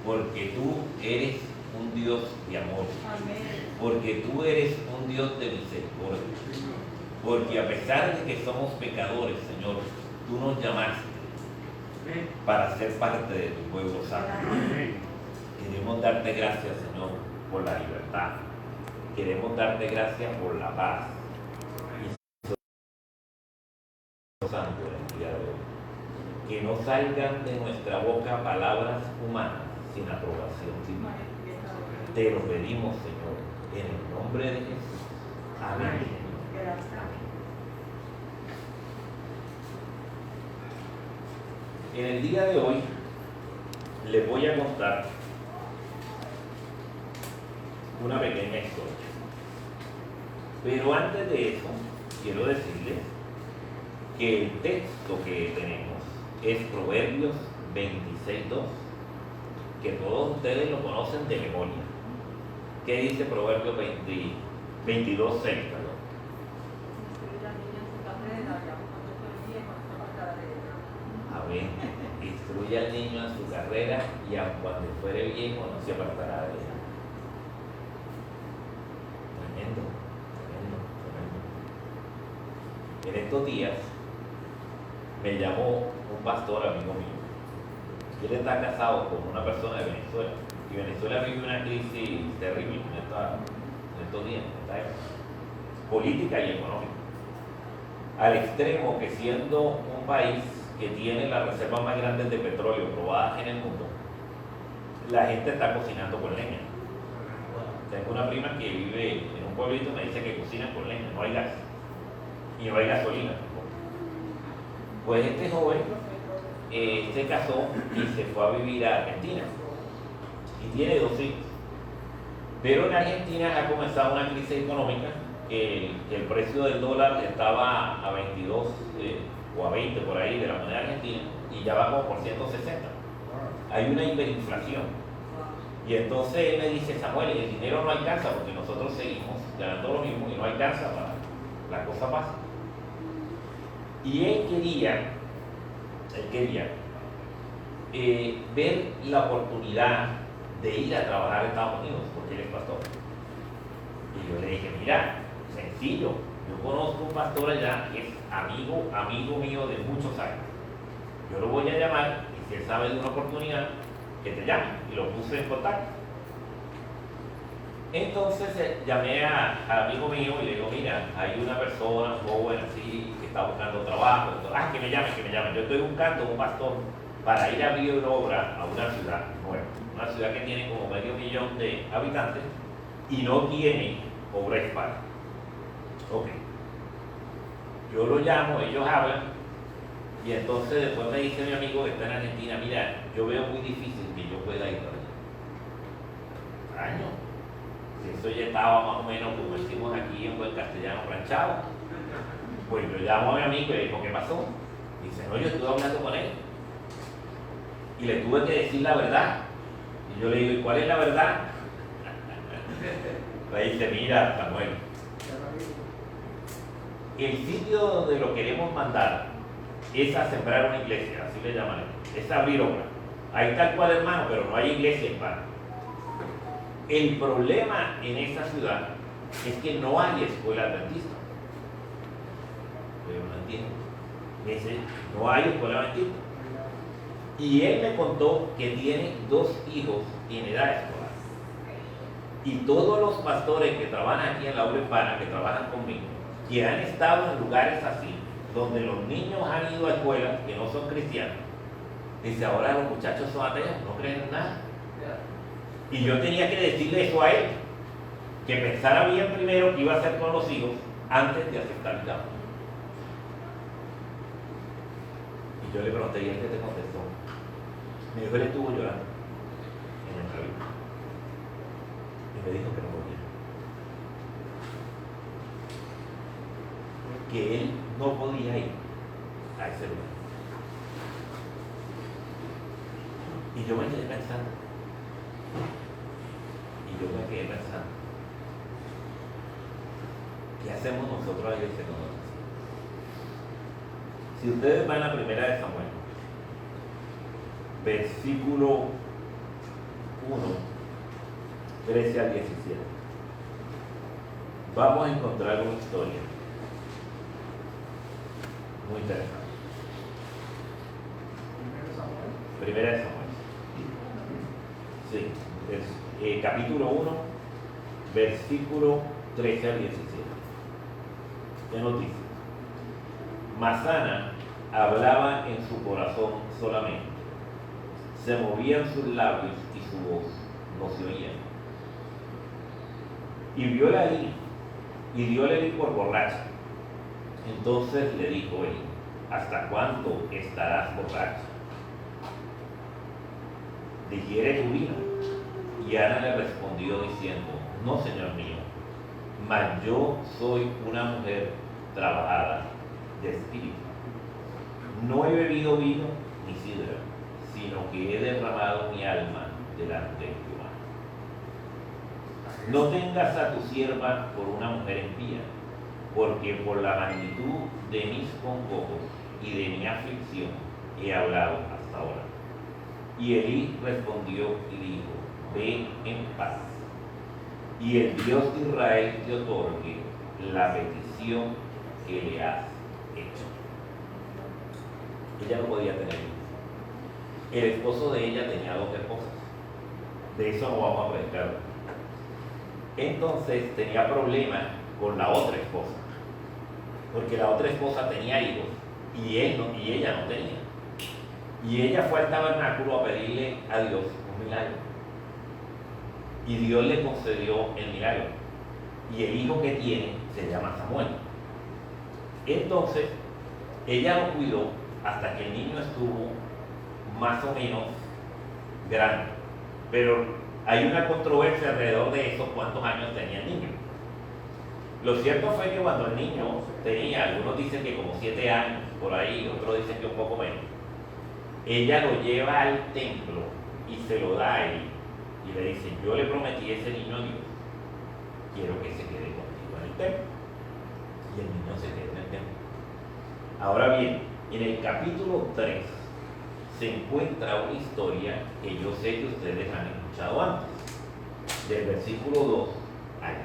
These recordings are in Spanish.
porque tú eres un Dios de amor, porque tú eres un Dios de misericordia, porque a pesar de que somos pecadores, Señor, tú nos llamaste para ser parte de tu pueblo santo. Queremos darte gracias, Señor, por la libertad. Queremos darte gracias por la paz. Y Santo en el día de hoy, que no salgan de nuestra boca palabras humanas sin aprobación divina. Te lo pedimos, Señor, en el nombre de Jesús. Amén. En el día de hoy les voy a contar una pequeña historia. Pero antes de eso, quiero decirles que el texto que tenemos es Proverbios 26:2, que todos ustedes lo conocen de memoria. ¿Qué dice Proverbios 22:6? Amén. Instruye al niño en su carrera y aun cuando fuere viejo no se apartará de ella. Tremendo, tremendo, tremendo. En estos días me llamó un pastor amigo mío. Él está casado con una persona de Venezuela. Y Venezuela vive una crisis terrible en estos días, en esta época, política y económica. Al extremo que siendo un país que tiene las reservas más grandes de petróleo probadas en el mundo, la gente está cocinando con leña. Tengo una prima que vive en un pueblito y me dice que cocinan con leña, no hay gas. Y no hay gasolina. Pues este joven se casó y se fue a vivir a Argentina. Y tiene 2 hijos. Pero en Argentina ha comenzado una crisis económica, que el precio del dólar estaba a 22 o a 20 por ahí de la moneda argentina y ya va como por 160. Hay una hiperinflación. Y entonces él me dice: Samuel, el dinero no alcanza porque nosotros seguimos ganando lo mismo y no alcanza para la cosa pasa. Y él quería ver la oportunidad de ir a trabajar a Estados Unidos porque él es pastor. Y yo le dije: mira, sencillo, yo conozco un pastor allá que es amigo mío de muchos años. Yo lo voy a llamar y si él sabe de una oportunidad, que te llame. Y lo puse en contacto. Entonces llamé al amigo mío y le digo: mira, hay una persona joven así que está buscando trabajo. Entonces, que me llame. Yo estoy buscando un pastor para ir a abrir obra a una ciudad nueva, una ciudad que tiene como 500,000 de habitantes y no tiene obra hispana. Ok. Yo lo llamo, ellos hablan y entonces después me dice mi amigo que está en Argentina: mira, yo veo muy difícil que yo pueda ir para allá. Año. Si eso ya estaba más o menos, como decimos aquí en buen castellano, planchado. Pues yo llamo a mi amigo y le digo: ¿qué pasó? Dice: no, yo estuve hablando con él y le tuve que decir la verdad. Y yo le digo: ¿y cuál es la verdad? Le dice: mira, Samuel, el sitio donde lo queremos mandar es a sembrar una iglesia, así le llaman, es abrir obra. Ahí tal cual, hermano, pero no hay iglesia hispana. El problema en esa ciudad es que no hay escuela adventista. Pero no entiendo. Dice: no hay escuela adventista. Y él me contó que tiene 2 hijos en edad escolar. Y todos los pastores que trabajan aquí en la obra hispana, que trabajan conmigo, que han estado en lugares así, donde los niños han ido a escuelas que no son cristianos, dice: ahora los muchachos son ateos, no creen en nada. Y yo tenía que decirle eso a él, que pensara bien primero qué iba a hacer con los hijos antes de aceptar el cambio. Y yo le pregunté: ¿y él qué te contestó? Me dijo: él estuvo llorando en la entrevista y me dijo que no podía, que él no podía ir a ese lugar. Y yo me quedé pensando. ¿Qué hacemos nosotros ahí en nosotros? Si ustedes van a 1 de Samuel, versículo 13 al 17. Vamos a encontrar una historia muy interesante. Primera de Samuel. Sí, es, capítulo 1, versículo 13 al 17. ¿Qué nos dice? Mas Ana hablaba en su corazón solamente. Se movían sus labios y su voz no se oía. Y viola Elí, y diole Elí por borracha. Entonces le dijo Elí: ¿hasta cuándo estarás borracha? ¿Digiere tu vino? Y Ana le respondió diciendo: no, señor mío, mas yo soy una mujer trabajada de espíritu. No he bebido vino ni sidra, sino que he derramado mi alma delante de Jehová. No tengas a tu sierva por una mujer impía, porque por la magnitud de mis congojos y de mi aflicción he hablado hasta ahora. Y Elí respondió y dijo: ve en paz, y el Dios de Israel te otorgue la petición que le has hecho. Ella no podía tener hijos. El esposo de ella tenía 2 esposas. De eso no vamos a predicar. Entonces tenía problemas con la otra esposa, porque la otra esposa tenía hijos y ella no tenía. Y ella fue al tabernáculo a pedirle a Dios un milagro. Y Dios le concedió el milagro. Y el hijo que tiene se llama Samuel. Entonces, ella lo cuidó hasta que el niño estuvo más o menos grande. Pero hay una controversia alrededor de eso, cuántos años tenía el niño. Lo cierto fue que cuando el niño tenía, algunos dicen que como 7 años, por ahí, otros dicen que un poco menos, ella lo lleva al templo y se lo da a él y le dice: yo le prometí a ese niño a Dios, quiero que se quede contigo en el templo. Y el niño se queda en el templo. Ahora bien, en el capítulo 3 se encuentra una historia que yo sé que ustedes han escuchado antes, del versículo 2 al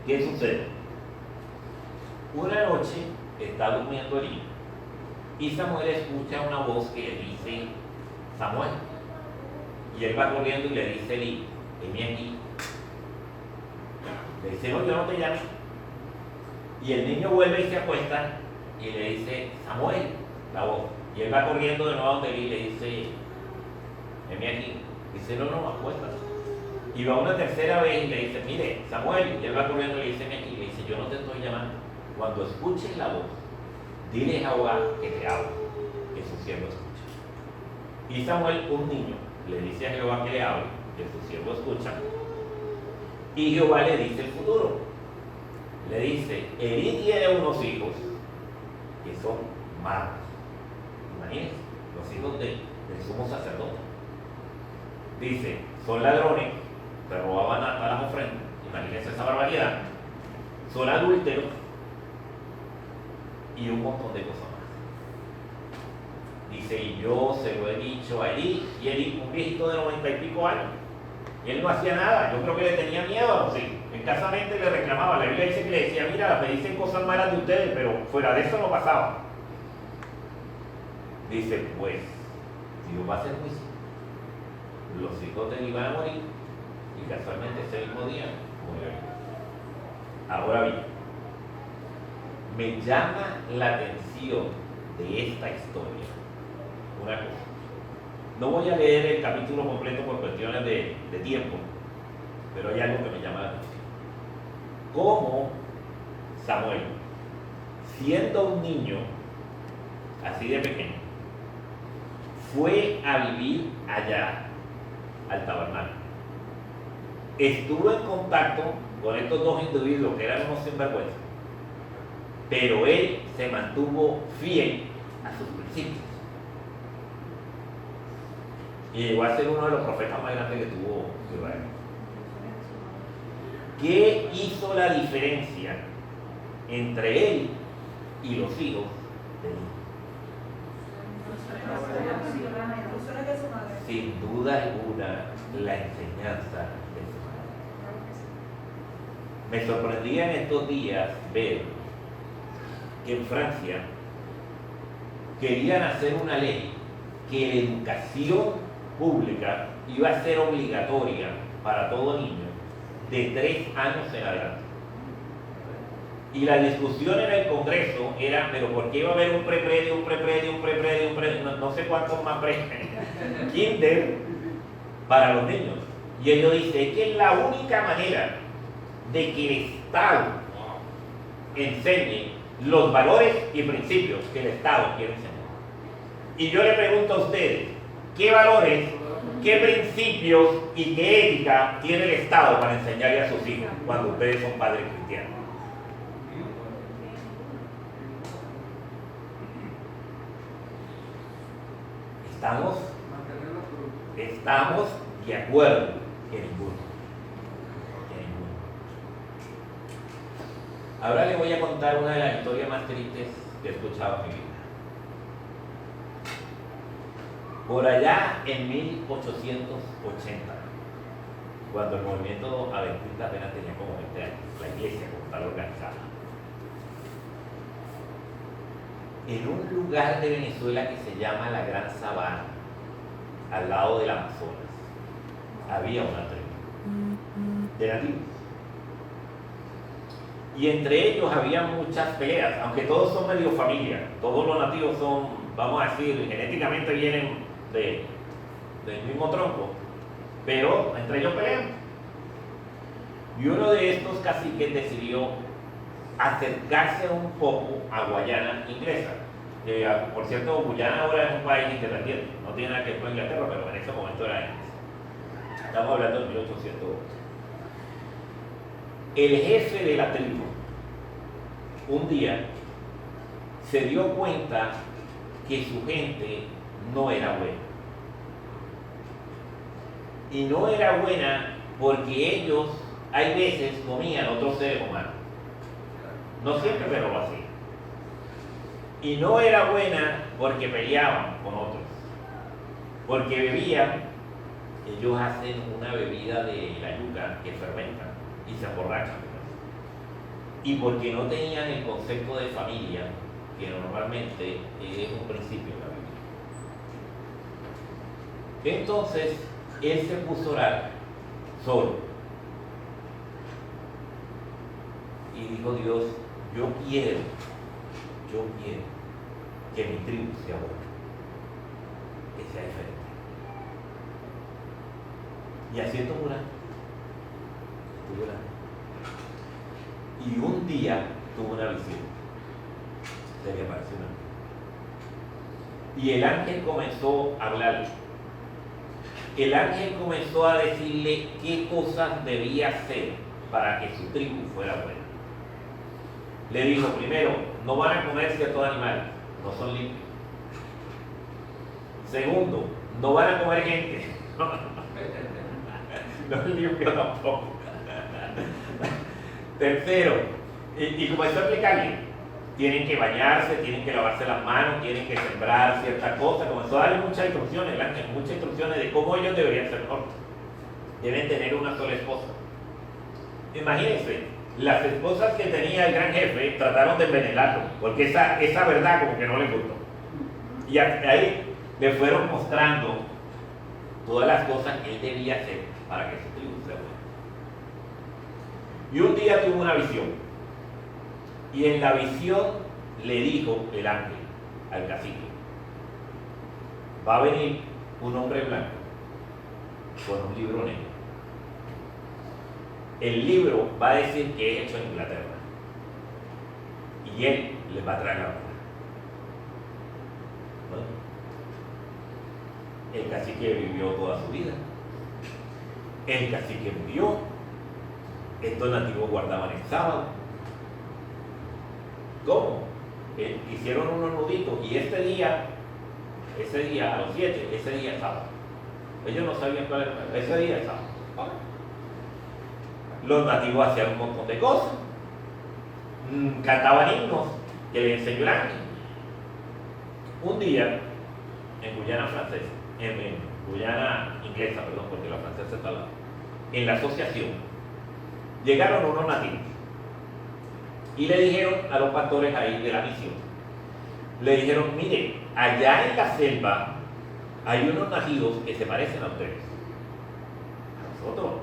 10. ¿Qué sucede? Una noche está durmiendo Elí y Samuel escucha una voz que le dice: Samuel. Y él va corriendo y le dice a Elí: heme aquí. Le dice: no, yo no te llamo. Y el niño vuelve y se acuesta y le dice: Samuel, la voz. Y él va corriendo de nuevo a donde Elí y le dice: heme aquí. Dice: no, acuéstate. Y va una tercera vez y le dice: mire, Samuel. Y él va corriendo y le dice: heme aquí. Y le dice: yo no te estoy llamando. Cuando escuches la voz, dile a Jehová que te hable, que su siervo escucha. Y Samuel, un niño, le dice a Jehová que le hable, que su siervo escucha. Y Jehová le dice el futuro. Le dice: Elí tiene unos hijos que son malos. Imagínense, los hijos del sumo sacerdote. Dice: son ladrones, se robaban a las ofrendas. Imagínense esa barbaridad. Son adúlteros y un montón de cosas más. Dice: y yo se lo he dicho a Elí, y Elí, un viejito de 90 y pico años, y él no hacía nada. Yo creo que le tenía miedo a los hijos. Escasamente le reclamaba. La Biblia dice que le decía: mira, me dicen cosas malas de ustedes, pero fuera de eso no pasaba. Dice: pues Dios va a hacer juicio. Los hijos de Elí van a morir, y casualmente ese mismo día murió. Ahora bien, me llama la atención de esta historia una cosa. No voy a leer el capítulo completo por cuestiones de tiempo, pero hay algo que me llama la atención. Cómo Samuel, siendo un niño así de pequeño, fue a vivir allá al tabernáculo. Estuvo en contacto con estos 2 individuos que eran unos sinvergüenzas, pero él se mantuvo fiel a sus principios y llegó a ser uno de los profetas más grandes que tuvo Israel. ¿Qué hizo la diferencia entre él y los hijos de Elí? sin duda alguna, la enseñanza de su madre. Me sorprendía en estos días ver que en Francia querían hacer una ley que la educación pública iba a ser obligatoria para todo niño de 3 años en adelante. Y la discusión en el Congreso era, pero ¿por qué iba a haber un prepredio, no sé cuántos más kinder para los niños? Y ellos dicen, es que es la única manera de que el Estado enseñe los valores y principios que el Estado quiere enseñar. Y yo le pregunto a ustedes, ¿qué valores, qué principios y qué ética tiene el Estado para enseñarle a sus hijos cuando ustedes son padres cristianos? Estamos de acuerdo que ninguno. Ahora les voy a contar una de las historias más tristes que he escuchado en mi vida. Por allá en 1880, cuando el movimiento adventista apenas tenía como 20 años, la iglesia como tal organizada, en un lugar de Venezuela que se llama la Gran Sabana, al lado del Amazonas, había una tribu de nativos. Y entre ellos había muchas peleas, aunque todos son medio familia, todos los nativos son, vamos a decir, genéticamente vienen del mismo tronco, pero entre ellos pelean. Y uno de estos caciques decidió acercarse un poco a Guayana inglesa. Por cierto, Guyana ahora es un país independiente, no tiene nada que ver con Inglaterra, pero en ese momento era inglesa. Estamos hablando de 1808. El jefe de la tribu, un día, se dio cuenta que su gente no era buena. Y no era buena porque ellos, hay veces, comían otros seres humanos. No siempre, pero lo hacían. Y no era buena porque peleaban con otros. Porque bebían, ellos hacen una bebida de la yuca que fermenta y se emborrachan. Y porque no tenían el concepto de familia, que normalmente es un principio de la Biblia. Entonces, él se puso a orar solo. Y dijo, Dios, yo quiero que mi tribu sea buena, que sea diferente. Y así estuvo orando. Y un día tuvo una visión. Se le apareció un ángel. Y el ángel comenzó a hablarle. El ángel comenzó a decirle qué cosas debía hacer para que su tribu fuera buena. Le dijo, primero, no van a comer ciertos animales, no son limpios. Segundo, no van a comer gente. No es limpio tampoco. Tercero, y comenzó a explicarle, tienen que bañarse, tienen que lavarse las manos, tienen que sembrar ciertas cosas. Comenzó a darle muchas instrucciones, muchas instrucciones de cómo ellos deberían ser mejor. Deben tener una sola esposa. Imagínense, las esposas que tenía el gran jefe trataron de envenenarlo, porque esa verdad como que no les gustó. Y ahí le fueron mostrando todas las cosas que él debía hacer para que su tribu sea buena. Y un día tuvo una visión. Y en la visión le dijo el ángel al cacique, va a venir un hombre blanco con un libro negro. El libro va a decir que es hecho en Inglaterra. Y él les va a traer la verdad. Bueno, el cacique vivió toda su vida. El cacique murió. Estos nativos guardaban el sábado. ¿Cómo? Hicieron unos nuditos y ese día a los 7, ese día es sábado. Ellos no sabían cuál era, ese día es sábado. Los nativos hacían un montón de cosas. Cantaban himnos que le enseñó el ángel. Un día, en Guyana Francesa, Guyana inglesa, perdón, porque la francesa está al lado, en la asociación, llegaron unos nativos y le dijeron a los pastores ahí de la misión, le dijeron, mire, allá en la selva hay unos nativos que se parecen a ustedes. ¿A nosotros?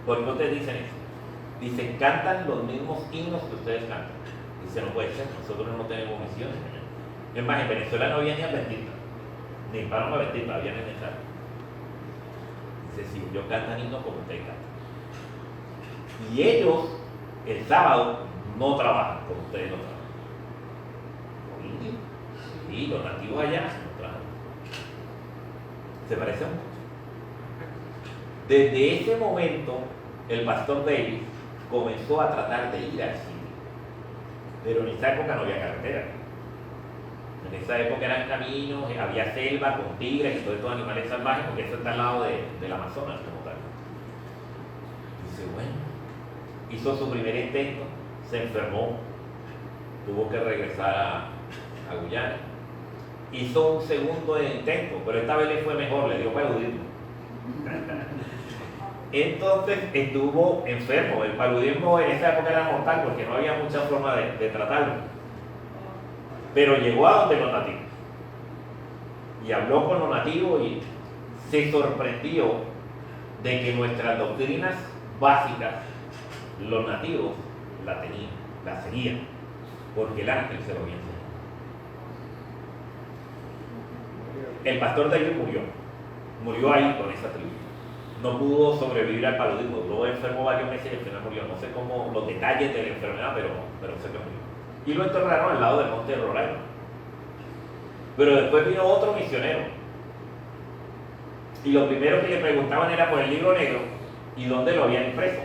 ¿Por qué ustedes dicen eso? Dicen, cantan los mismos himnos que ustedes cantan. Dice, no puede ser, nosotros no tenemos misiones. Es más, en Venezuela no había ni adventistas, ni hispanos adventistas, había necesarios. Dice, sí, ellos cantan himnos como ustedes cantan. Y ellos, el sábado, no trabajan como ustedes no trabajan. ¿Los indios? Sí, los nativos allá no trabajan. Se parecen mucho. Desde ese momento, el pastor Davis comenzó a tratar de ir al sitio. Pero en esa época no había carretera. En esa época eran caminos, había selva con tigres y todos estos animales salvajes, porque eso está al lado del Amazonas como tal. Dice, bueno, hizo su primer intento, se enfermó, tuvo que regresar a Guyana. Hizo un segundo intento, pero esta vez le fue mejor, le dio paludismo. Entonces estuvo enfermo. El paludismo en esa época era mortal porque no había mucha forma de tratarlo. Pero llegó a donde los nativos y habló con los nativos y se sorprendió de que nuestras doctrinas básicas, los nativos las tenían, las seguían, porque el ángel se lo había enseñado. El pastor de ellos murió ahí con esa tribu. No pudo sobrevivir al paludismo, duró enfermo varios meses y al final murió. No sé cómo los detalles de la enfermedad, pero sé que murió. Y lo enterraron al lado del monte de Roraima. Pero después vino otro misionero. Y lo primero que le preguntaban era por el libro negro y dónde lo habían impreso.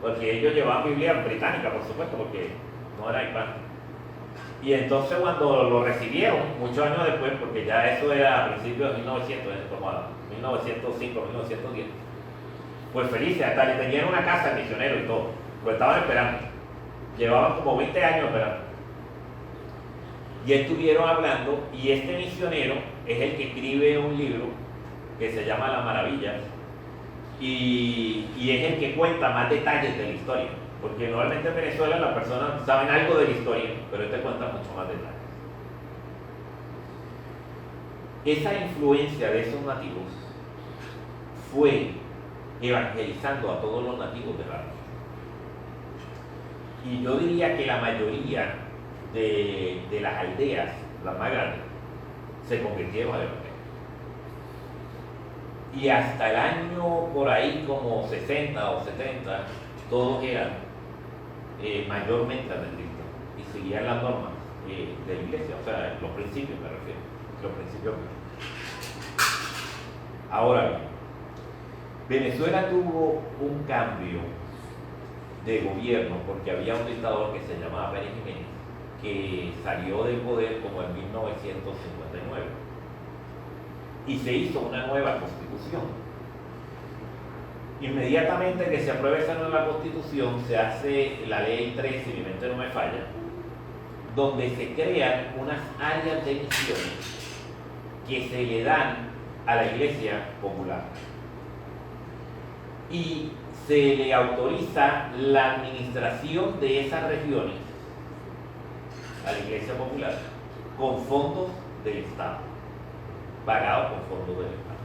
Porque ellos llevaban Biblia británica, por supuesto, porque no era hispano. Y entonces cuando lo recibieron, muchos años después, porque ya eso era a principios de 1900, como a 1905, 1910, pues felices, hasta le tenían una casa al misionero y todo, lo estaban esperando. Llevaban como 20 años esperando. Y estuvieron hablando, y este misionero es el que escribe un libro que se llama Las Maravillas, y es el que cuenta más detalles de la historia. Porque normalmente en Venezuela las personas saben algo de la historia, pero este cuenta mucho más detalles. Esa influencia de esos nativos fue evangelizando a todos los nativos de la región. Y yo diría que la mayoría de las aldeas, las más grandes, se convirtieron al evangelio. Y hasta el año por ahí como 60 o 70, todos eran mayormente adventistas y seguían las normas de la iglesia, o sea, los principios me refiero, los principios. Ahora bien, Venezuela tuvo un cambio de gobierno porque había un dictador que se llamaba Pérez Jiménez que salió del poder como en 1959 y se hizo una nueva constitución. Inmediatamente que se apruebe esa nueva constitución, se hace la ley 3, si mi mente no me falla, donde se crean unas áreas de misiones que se le dan a la iglesia popular. Y se le autoriza la administración de esas regiones a la iglesia popular con fondos del Estado, pagados con fondos del Estado.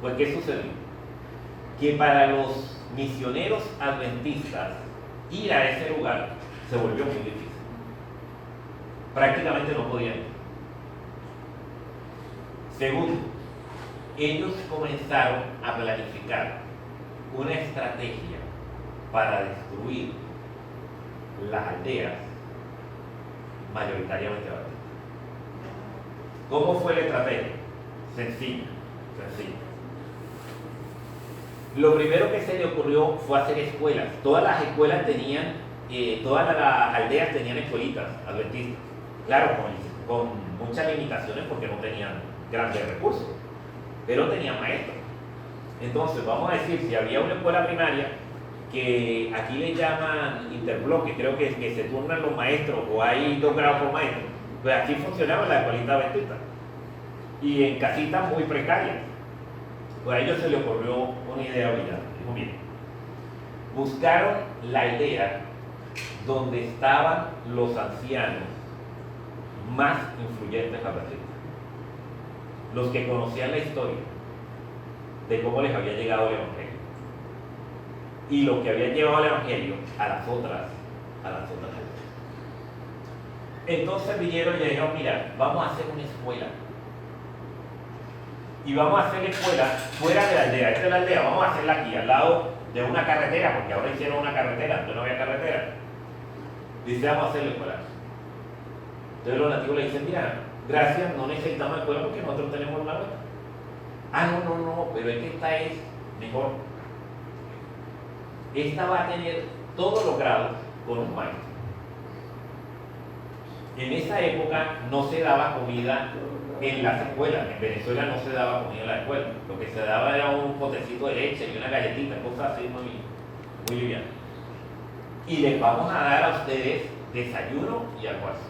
Pues, ¿qué sucedió? Que para los misioneros adventistas ir a ese lugar se volvió muy difícil. Prácticamente no podían ir. Segundo, ellos comenzaron a planificar una estrategia para destruir las aldeas mayoritariamente adventistas. ¿Cómo fue la estrategia? Sencilla. Lo primero que se le ocurrió fue hacer escuelas. Todas las escuelas tenían, todas las aldeas tenían escuelitas adventistas. Claro, con muchas limitaciones porque no tenían grandes recursos, pero tenían maestros. Entonces, vamos a decir, si había una escuela primaria, que aquí le llaman interbloque, creo que se turnan los maestros o hay 2 grados por maestro, pues aquí funcionaba la escuelita adventista. y en casitas muy precarias. Pues a ellos se les ocurrió una idea brillante. Dijo, miren, buscaron la aldea donde estaban los ancianos más influyentes a Brasil, los que conocían la historia de cómo les había llegado el Evangelio y lo que había llevado el Evangelio a las otras aldeas. Entonces vinieron y le dijeron, mira, vamos a hacer una escuela y vamos a hacer la escuela fuera de la aldea. Esta es la aldea, vamos a hacerla aquí, al lado de una carretera, porque ahora hicieron una carretera, antes no había carretera. Dice, vamos a hacer la escuela. Entonces los nativos le dicen, mira, gracias, no necesitamos escuela porque nosotros tenemos una nuestra. Ah, no, pero es que esta es mejor. Esta va a tener todos los grados con un maestro. En esa época no se daba comida en las escuelas. En Venezuela no se daba comida en la escuela. Lo que se daba era un potecito de leche y una galletita, cosas así muy livianas. Y les vamos a dar a ustedes desayuno y almuerzo.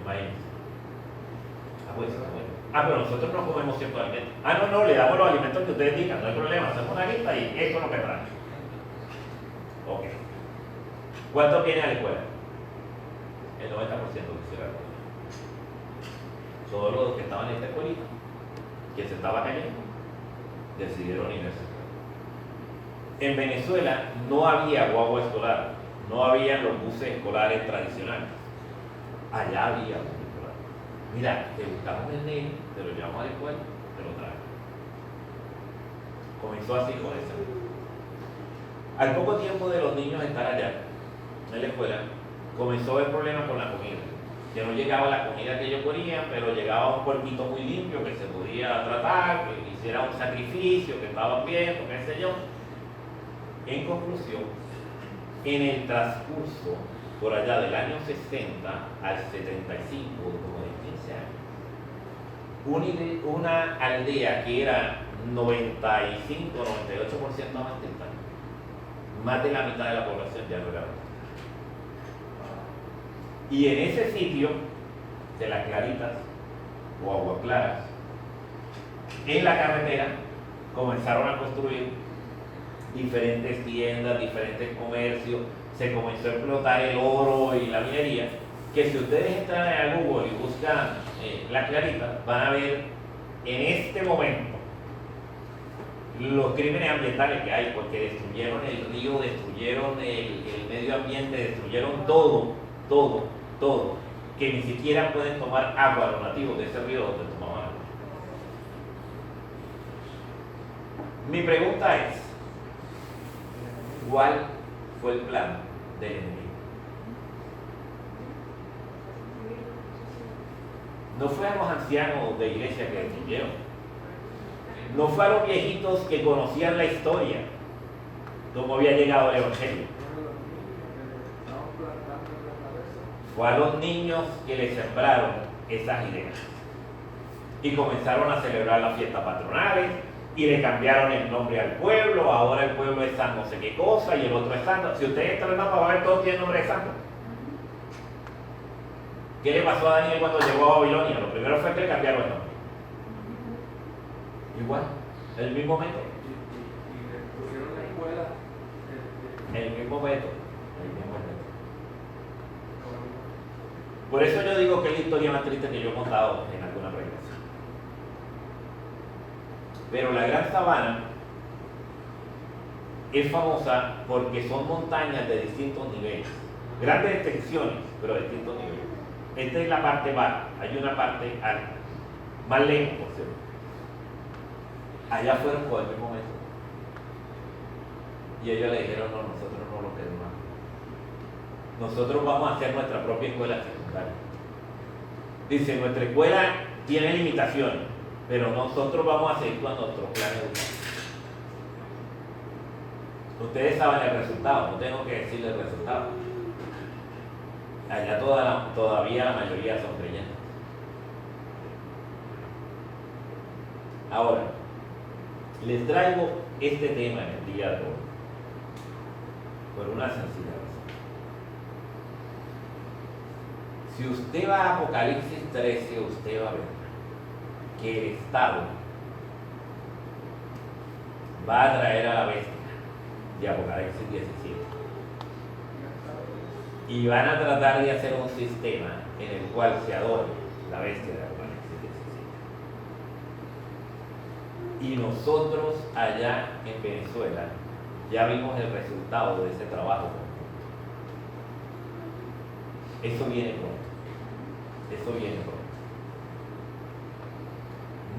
Imagínense. Pero nosotros no comemos ciertos alimentos. No, le damos los alimentos que ustedes digan, no hay problema, hacemos una lista y eso es lo que traen. Ok. ¿Cuántos vienen a la escuela? El 90% quisiera. Todos los que estaban en esta escuelita, que se estaba cayendo, decidieron ir a esa escuela. En Venezuela no había guagua escolar, no había los buses escolares tradicionales. Allá había buses escolares. Mira, te buscamos el nene, te lo llevamos a la escuela, te lo traemos. Comenzó así con ese. Al poco tiempo de los niños estar allá, en la escuela, comenzó a haber problemas con la comida. Que no llegaba la comida que ellos querían, pero llegaba un cuerpito muy limpio que se podía tratar, que hiciera un sacrificio, que estaban bien, o qué sé yo. En conclusión, en el transcurso, por allá del año 60 al 75, como de 15 años, una aldea que era 95-98% adventista, más de la mitad de la población ya no era adventista. Y en ese sitio de las Claritas o Aguas Claras, en la carretera comenzaron a construir diferentes tiendas, diferentes comercios, se comenzó a explotar el oro y la minería, que si ustedes entran a Google y buscan las Claritas, van a ver en este momento los crímenes ambientales que hay, porque destruyeron el río, destruyeron el medio ambiente, destruyeron todo, que ni siquiera pueden tomar agua los nativos de ese río donde tomaban agua. Mi pregunta es, ¿cuál fue el plan del enemigo? No fue a los ancianos de iglesia que destruyeron, no fue a los viejitos que conocían la historia, cómo había llegado el Evangelio. Fue a los niños que les sembraron esas ideas y comenzaron a celebrar las fiestas patronales y le cambiaron el nombre al pueblo. Ahora el pueblo es San no sé qué cosa y el otro es santo. Si ustedes entran en el mapa, va a ver, todos tienen nombre de santo. ¿Qué le pasó a Daniel cuando llegó a Babilonia? Lo primero fue que le cambiaron el nombre. Igual, el mismo método. Y le pusieron la escuela. El mismo método. Por eso yo digo que es la historia más triste que yo he contado en alguna predicación. Pero la Gran Sabana es famosa porque son montañas de distintos niveles, grandes extensiones, pero de distintos niveles. Esta es la parte baja, hay una parte alta, más lejos, por cierto. Allá fueron con el mismo método. Y ellos le dijeron, no, nosotros no lo queremos. Nosotros vamos a hacer nuestra propia escuela secundaria. Dice, nuestra escuela tiene limitaciones, pero nosotros vamos a seguir con nuestro plan educativo. Ustedes saben el resultado, no tengo que decirles el resultado. Allá todavía la mayoría son creyentes. Ahora, les traigo este tema en el día de hoy por una sencilla razón. Si usted va a Apocalipsis 13 usted va a ver que el Estado va a traer a la bestia de Apocalipsis 17 y van a tratar de hacer un sistema en el cual se adore la bestia de Apocalipsis 17. Y nosotros allá en Venezuela ya vimos el resultado de ese trabajo. Eso viene pronto. Eso viene pronto.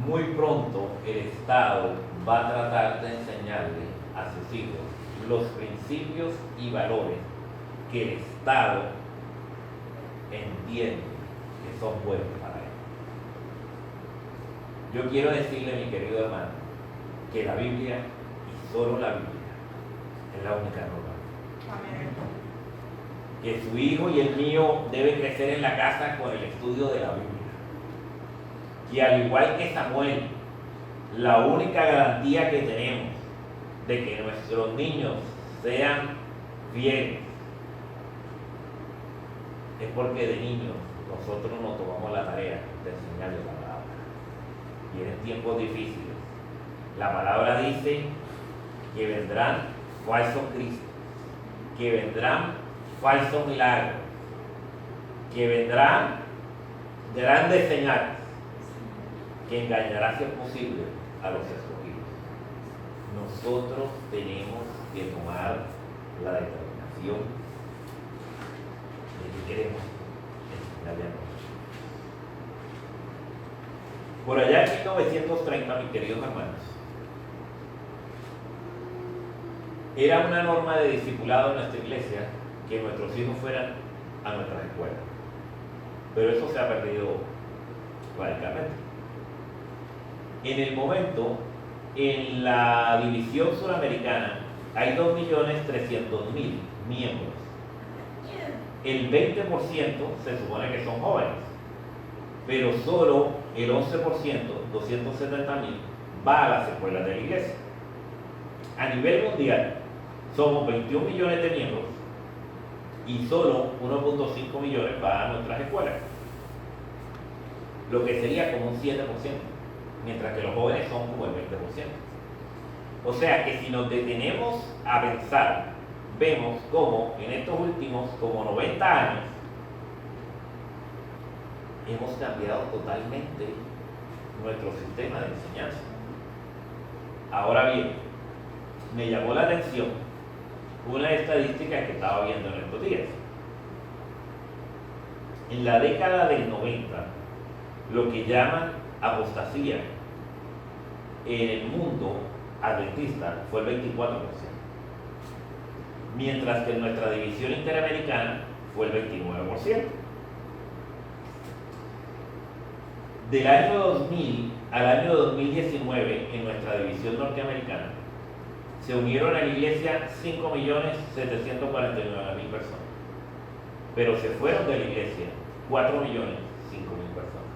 Muy pronto el Estado va a tratar de enseñarle a sus hijos los principios y valores que el Estado entiende que son buenos para él. Yo quiero decirle, mi querido hermano, que la Biblia, y solo la Biblia, es la única norma. Amén. Que su hijo y el mío debe crecer en la casa con el estudio de la Biblia. Y al igual que Samuel, la única garantía que tenemos de que nuestros niños sean fieles es porque de niños nosotros nos tomamos la tarea de enseñarles la palabra. Y en tiempos difíciles, la palabra dice que vendrán falsos cristos, que vendrán falsos milagros, que vendrán grandes señales, que engañará, si es posible, a los escogidos. Nosotros tenemos que tomar la determinación de que queremos enseñarle a nosotros. Por allá en 1930, mis queridos hermanos, era una norma de discipulado en nuestra iglesia que nuestros hijos fueran a nuestras escuelas. Pero eso se ha perdido radicalmente. En el momento, en la división suramericana, hay 2.300.000 miembros. El 20% se supone que son jóvenes, pero solo el 11%, 270.000, va a las escuelas de la iglesia. A nivel mundial, somos 21 millones de miembros y solo 1.5 millones va a nuestras escuelas, lo que sería como un 7%, mientras que los jóvenes son como el 20%. O sea que si nos detenemos a pensar, vemos cómo en estos últimos como 90 años hemos cambiado totalmente nuestro sistema de enseñanza. Ahora bien, me llamó la atención una estadística que estaba viendo en estos días. En la década del 90, lo que llaman apostasía en el mundo adventista fue el 24%, mientras que en nuestra división interamericana fue el 29%. Del año 2000 al año 2019, en nuestra división norteamericana, se unieron a la iglesia 5.749.000 personas, pero se fueron de la iglesia 4.005.000 personas.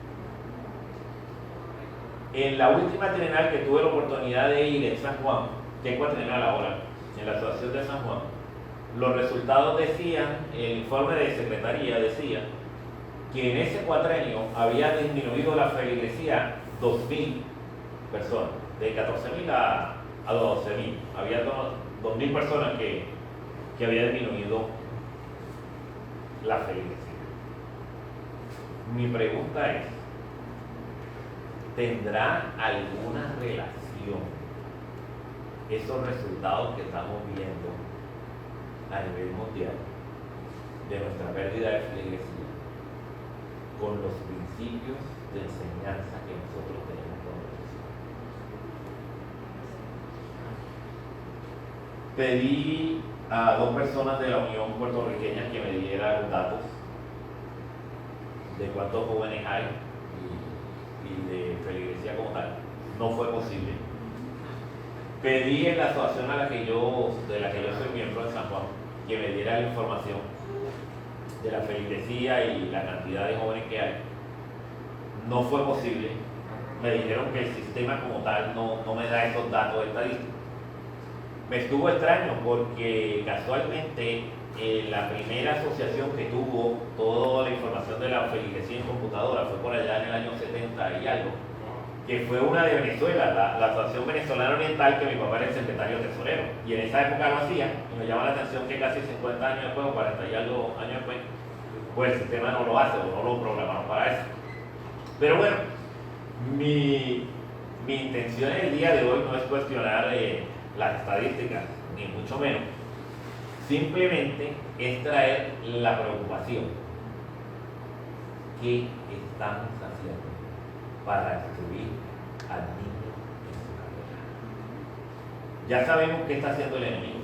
En la última trienal que tuve la oportunidad de ir en San Juan, que es cuatrienal ahora, en la asociación de San Juan, los resultados decían, el informe de secretaría decía que en ese cuatrenio había disminuido la feligresía 2.000 personas, de 14.000 a 12.000. Había 2.000 personas que había disminuido la feligresía. Mi pregunta es, ¿tendrá alguna relación esos resultados que estamos viendo a nivel mundial de nuestra pérdida de feligresía con los principios de enseñanza que nosotros tenemos con nuestros hijos? Pedí a 2 personas de la Unión Puertorriqueña que me dieran datos de cuántos jóvenes hay y de feligresía como tal. No fue posible. Pedí en la asociación de la que yo soy miembro en San Juan que me diera la información de la feligresía y la cantidad de jóvenes que hay. No fue posible. Me dijeron que el sistema como tal no me da esos datos estadísticos. Me estuvo extraño porque casualmente la primera asociación que tuvo toda la información de la feligresía en computadora fue por allá en el año 70 y algo, que fue una de Venezuela, la Asociación Venezolana Oriental, que mi papá era el secretario tesorero. Y en esa época lo hacía, y me llama la atención que casi 50 años después, o 40 y algo años después, pues el sistema no lo hace, o no lo programaron para eso. Pero bueno, mi intención en el día de hoy no es cuestionar las estadísticas, ni mucho menos. Simplemente es traer la preocupación. ¿Qué estamos haciendo para destruir al niño en su carrera? Ya sabemos qué está haciendo el enemigo.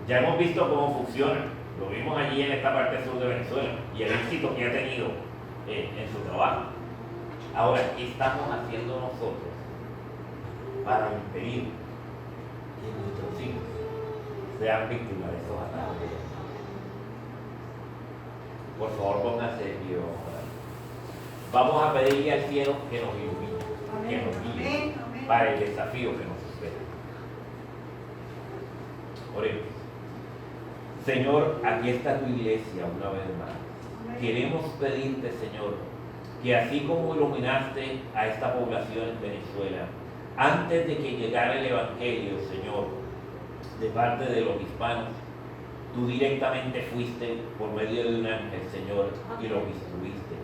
Ya hemos visto cómo funciona. Lo vimos allí en esta parte sur de Venezuela y el éxito que ha tenido en su trabajo. Ahora, ¿qué estamos haciendo nosotros para impedir que nuestros hijos sean víctimas de esos ataques? Por favor, pónganse de pie. Vamos a pedirle al cielo que nos ilumine, que nos guíe para el desafío que nos espera. Oremos. Señor, aquí está tu iglesia una vez más. Queremos pedirte, Señor, que así como iluminaste a esta población en Venezuela, antes de que llegara el Evangelio, Señor, de parte de los hispanos, tú directamente fuiste por medio de un ángel, Señor, y los instruiste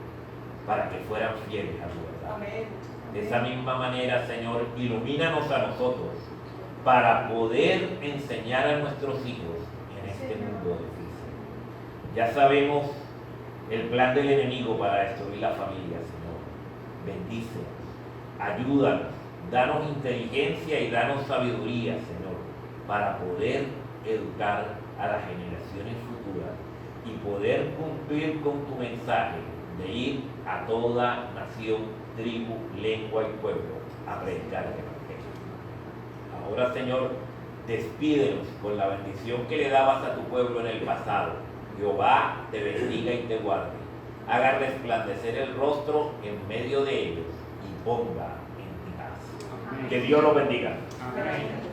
para que fueran fieles a tu verdad. De esa misma manera, Señor, ilumínanos a nosotros para poder enseñar a nuestros hijos en este mundo difícil. Ya sabemos el plan del enemigo para destruir la familia, Señor. Bendícenos, ayúdanos, danos inteligencia y danos sabiduría, Señor, para poder educar a las generaciones futuras y poder cumplir con tu mensaje de ir a toda nación, tribu, lengua y pueblo a predicar el Evangelio. Ahora, Señor, despídenos con la bendición que le dabas a tu pueblo en el pasado. Jehová te bendiga y te guarde, haga resplandecer el rostro en medio de ellos y ponga en ti paz. Que Dios los bendiga. Amén.